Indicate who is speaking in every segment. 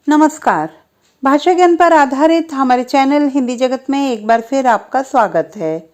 Speaker 1: नमस्कार। भाषा ज्ञान पर आधारित हमारे चैनल हिंदी जगत में एक बार फिर आपका स्वागत है।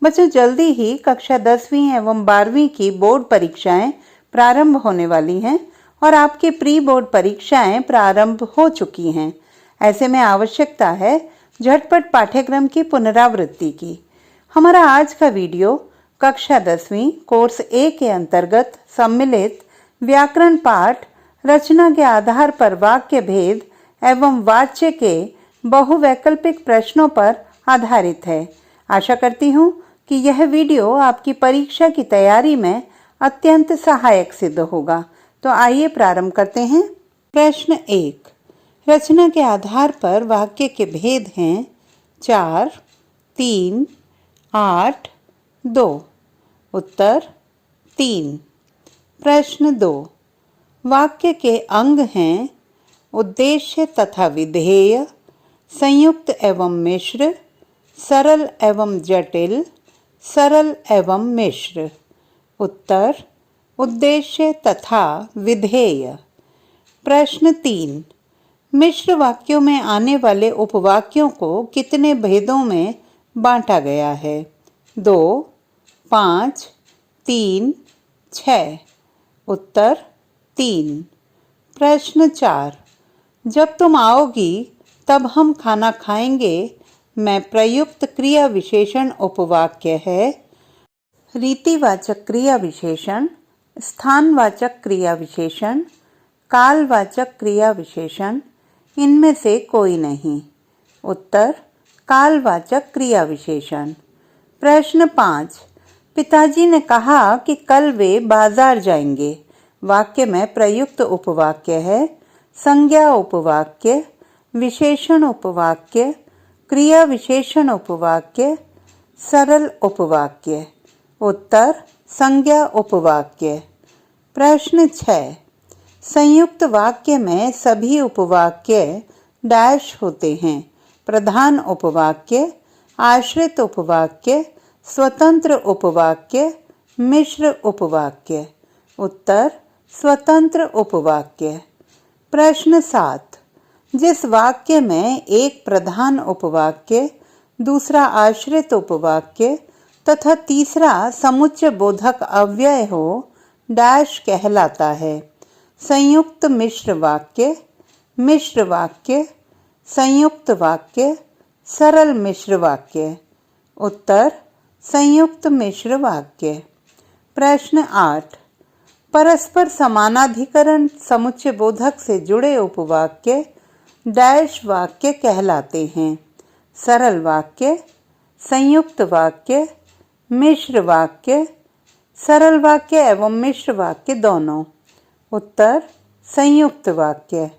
Speaker 1: बच्चों, जल्दी ही कक्षा 10वीं एवं 12वीं की बोर्ड परीक्षाएं प्रारंभ होने वाली हैं और आपकी प्री बोर्ड परीक्षाएं प्रारंभ हो चुकी हैं। ऐसे में आवश्यकता है झटपट पाठ्यक्रम की पुनरावृत्ति की। हमारा आज का वीडियो कक्षा 10वीं कोर्स ए के अंतर्गत सम्मिलित व्याकरण पाठ रचना के आधार पर वाक्य भेद एवं वाच्य के बहुवैकल्पिक प्रश्नों पर आधारित है। आशा करती हूँ कि यह वीडियो आपकी परीक्षा की तैयारी में अत्यंत सहायक सिद्ध होगा। तो आइए प्रारंभ करते हैं। प्रश्न 1। रचना के आधार पर वाक्य के भेद हैं 4, 3, 8, 2। उत्तर 3। प्रश्न 2। वाक्य के अंग हैं उद्देश्य तथा विधेय, संयुक्त एवं मिश्र, सरल एवं जटिल, सरल एवं मिश्र। उत्तर उद्देश्य तथा विधेय। प्रश्न 3। मिश्र वाक्यों में आने वाले उपवाक्यों को कितने भेदों में बांटा गया है? 2, 5, 3, 6। उत्तर 3। प्रश्न 4। जब तुम आओगी तब हम खाना खाएंगे में प्रयुक्त क्रिया विशेषण उपवाक्य है रीतिवाचक क्रिया विशेषण, स्थानवाचक क्रिया विशेषण, कालवाचक क्रिया विशेषण। इनमें से कोई नहीं। उत्तर कालवाचक क्रिया विशेषण। प्रश्न 5। पिताजी ने कहा कि कल वे बाजार जाएंगे। वाक्य में प्रयुक्त उपवाक्य है संज्ञा उपवाक्य, विशेषण उपवाक्य, क्रिया विशेषण उपवाक्य, सरल उपवाक्य। उत्तर संज्ञा उपवाक्य। प्रश्न 6। संयुक्त वाक्य में सभी उपवाक्य डैश होते हैं। प्रधान उपवाक्य, आश्रित उपवाक्य, स्वतंत्र उपवाक्य, मिश्र उपवाक्य। उत्तर स्वतंत्र उपवाक्य। प्रश्न 7। जिस वाक्य में एक प्रधान उपवाक्य, दूसरा आश्रित उपवाक्य तथा तीसरा समुच्चय बोधक अव्यय हो, डैश कहलाता है? संयुक्त मिश्र वाक्य, मिश्र वाक्य, संयुक्त वाक्य, सरल मिश्र वाक्य। उत्तर संयुक्त मिश्र वाक्य। प्रश्न 8। परस्पर समानाधिकरण समुच्चय बोधक से जुड़े उपवाक्य डैश वाक्य कहलाते हैं? सरल वाक्य, संयुक्त वाक्य, मिश्र वाक्य, सरल वाक्य एवं मिश्र वाक्य दोनों। उत्तर संयुक्त वाक्य।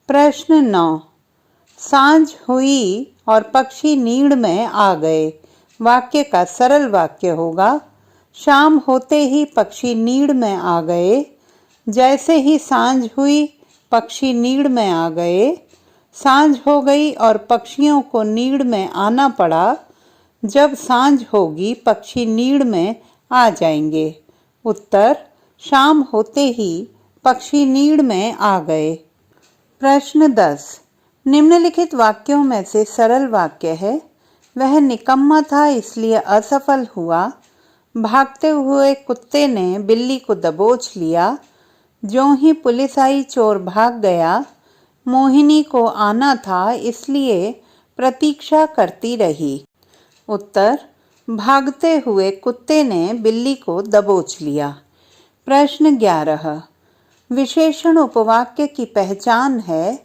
Speaker 1: प्रश्न 9। सांझ हुई और पक्षी नीड़ में आ गए। वाक्य का सरल वाक्य होगा शाम होते ही पक्षी नीड़ में आ गए। जैसे ही सांझ हुई पक्षी नीड़ में आ गए। सांझ हो गई और पक्षियों को नीड़ में आना पड़ा। जब सांझ होगी पक्षी नीड़ में आ जाएंगे। उत्तर शाम होते ही पक्षी नीड़ में आ गए। प्रश्न 10। निम्नलिखित वाक्यों में से सरल वाक्य है वह निकम्मा था इसलिए असफल हुआ। भागते हुए कुत्ते ने बिल्ली को दबोच लिया। ज्यों ही पुलिस आई चोर भाग गया। मोहिनी को आना था इसलिए प्रतीक्षा करती रही। उत्तर भागते हुए कुत्ते ने बिल्ली को दबोच लिया। प्रश्न 11। विशेषण उपवाक्य की पहचान है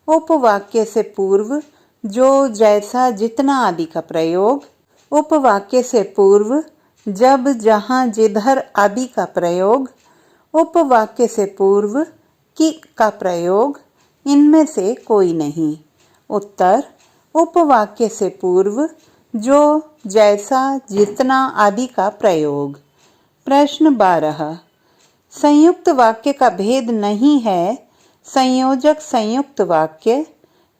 Speaker 1: उपवाक्य से पूर्व जो, जैसा, जितना आदि का प्रयोग, उपवाक्य से पूर्व जब, जहाँ, जिधर आदि का प्रयोग, उपवाक्य से पूर्व कि का प्रयोग। इनमें से कोई नहीं। उत्तर उपवाक्य से पूर्व जो, जैसा, जितना आदि का प्रयोग। प्रश्न 12। संयुक्त वाक्य का भेद नहीं है संयोजक संयुक्त वाक्य,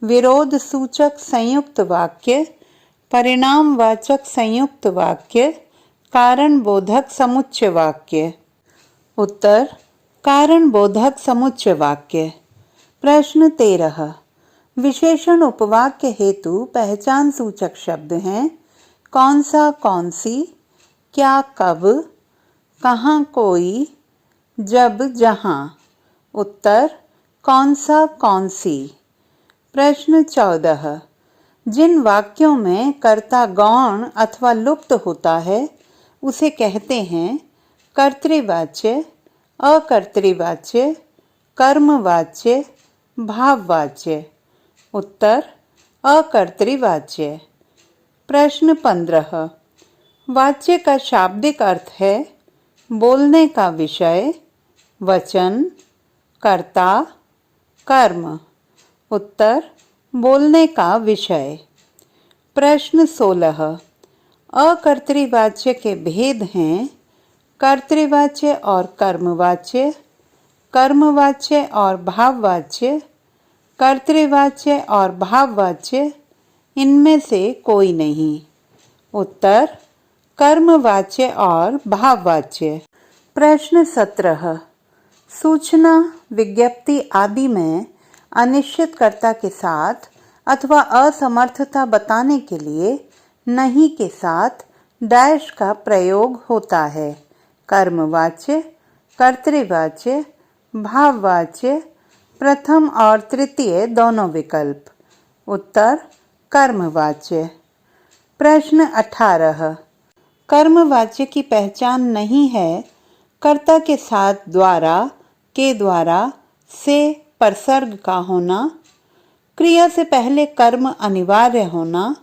Speaker 1: विरोध सूचक संयुक्त वाक्य, परिणामवाचक संयुक्त वाक्य, कारण बोधक समुच्चय वाक्य। उत्तर कारण बोधक समुच्चय वाक्य। प्रश्न 13। विशेषण उपवाक्य हेतु पहचान सूचक शब्द हैं। कौन सा, कौन सी, क्या, कब, कहाँ, कोई, जब, जहाँ। उत्तर कौन सा, कौन सी। प्रश्न 14। जिन वाक्यों में कर्ता गौण अथवा लुप्त होता है उसे कहते हैं कर्तृवाच्य, अकर्तृवाच्य, कर्मवाच्य, भाववाच्य। उत्तर अकर्तृवाच्य। प्रश्न 15। वाच्य का शाब्दिक अर्थ है बोलने का विषय, वचन, कर्ता, कर्म। उत्तर बोलने का विषय। प्रश्न 16। अकर्तृवाच्य के भेद हैं कर्तृवाच्य और कर्मवाच्य, कर्मवाच्य और भाववाच्य, कर्तृवाच्य और भाववाच्य, इनमें से कोई नहीं। उत्तर कर्मवाच्य और भाववाच्य। प्रश्न 17। सूचना, विज्ञप्ति आदि में अनिश्चितकर्ता के साथ अथवा असमर्थता बताने के लिए नहीं के साथ डैश का प्रयोग होता है। कर्मवाच्य, कर्तृवाच्य, भाववाच्य, प्रथम और तृतीय दोनों विकल्प। उत्तर कर्मवाच्य। प्रश्न 18। कर्मवाच्य की पहचान नहीं है कर्ता के साथ द्वारा, के द्वारा, से परसर्ग का होना, क्रिया से पहले कर्म अनिवार्य होना,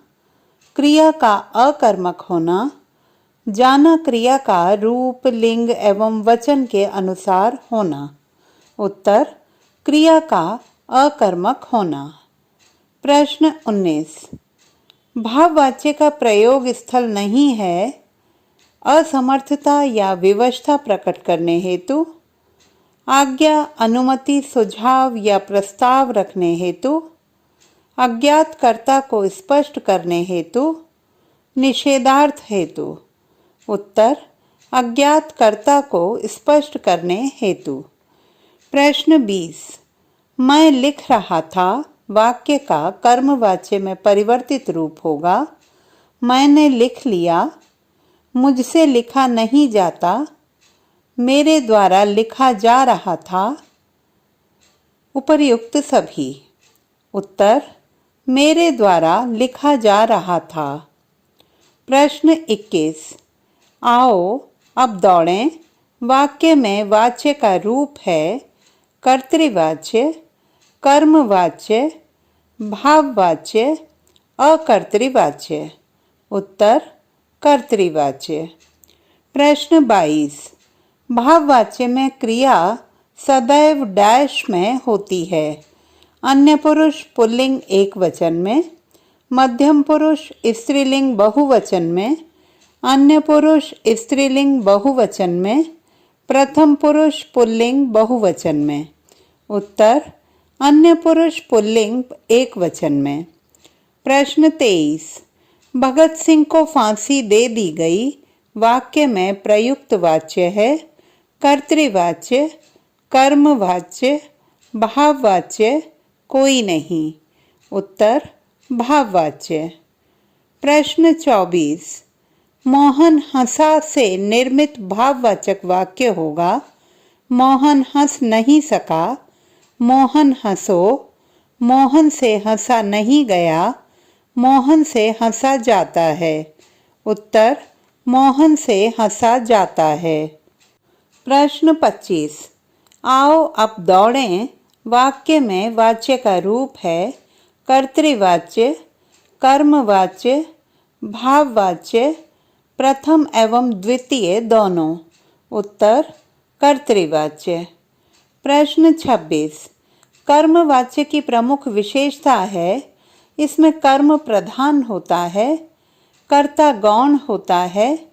Speaker 1: क्रिया का अकर्मक होना, जाना क्रिया का रूप, लिंग एवं वचन के अनुसार होना। उत्तर क्रिया का अकर्मक होना। प्रश्न 19। भाववाच्य का प्रयोग स्थल नहीं है असमर्थता या विवशता प्रकट करने हेतु, आज्ञा, अनुमति, सुझाव या प्रस्ताव रखने हेतु, अज्ञात कर्ता को स्पष्ट करने हेतु, निषेधार्थ हेतु। उत्तर अज्ञात कर्ता को स्पष्ट करने हेतु। प्रश्न 20। मैं लिख रहा था वाक्य का कर्मवाच्य में परिवर्तित रूप होगा मैंने लिख लिया, मुझसे लिखा नहीं जाता, मेरे द्वारा लिखा जा रहा था, उपर्युक्त सभी। उत्तर मेरे द्वारा लिखा जा रहा था। प्रश्न 21। आओ अब दौड़ें वाक्य में वाच्य का रूप है कर्तृवाच्य, कर्मवाच्य, भाववाच्य, अकर्तृवाच्य। उत्तर कर्तृवाच्य। प्रश्न 22। भाववाच्य में क्रिया सदैव डैश में होती है। अन्य पुरुष पुल्लिंग एक वचन में, मध्यम पुरुष स्त्रीलिंग बहुवचन में, अन्य पुरुष स्त्रीलिंग बहुवचन में, प्रथम पुरुष पुल्लिंग बहुवचन में। उत्तर अन्य पुरुष पुल्लिंग एक वचन में। प्रश्न 23। भगत सिंह को फांसी दे दी गई वाक्य में प्रयुक्त वाच्य है कर्तृवाच्य, कर्मवाच्य, भाववाच्य, कोई नहीं। उत्तर भाववाच्य। प्रश्न 24। मोहन हंसा से निर्मित भाववाचक वाक्य होगा मोहन हंस नहीं सका, मोहन हंसो, मोहन से हंसा नहीं गया, मोहन से हंसा जाता है। उत्तर मोहन से हंसा जाता है। प्रश्न 25। आओ अब दौड़ें वाक्य में वाच्य का रूप है कर्तृवाच्य, कर्मवाच्य, भाववाच्य, प्रथम एवं द्वितीय दोनों। उत्तर कर्तृवाच्य। प्रश्न 26। कर्मवाच्य की प्रमुख विशेषता है इसमें कर्म प्रधान होता है, कर्ता गौण होता है,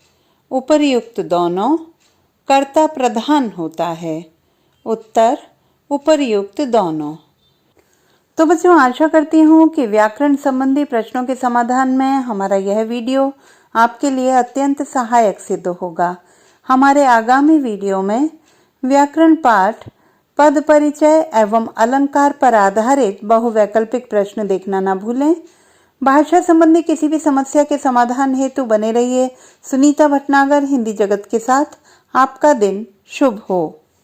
Speaker 1: उपर्युक्त दोनों, कर्ता प्रधान होता है। उत्तर उपर्युक्त दोनों। तो बच्चों आशा करती हूँ कि व्याकरण संबंधी प्रश्नों के समाधान में हमारा यह वीडियो आपके लिए अत्यंत सहायक सिद्ध होगा। हमारे आगामी वीडियो में व्याकरण पाठ पद परिचय एवं अलंकार पर आधारित बहुवैकल्पिक प्रश्न देखना न भूलें। भाषा संबंधी किसी भी समस्या के समाधान हेतु बने रहिए सुनीता भटनागर हिंदी जगत के साथ। आपका दिन शुभ हो।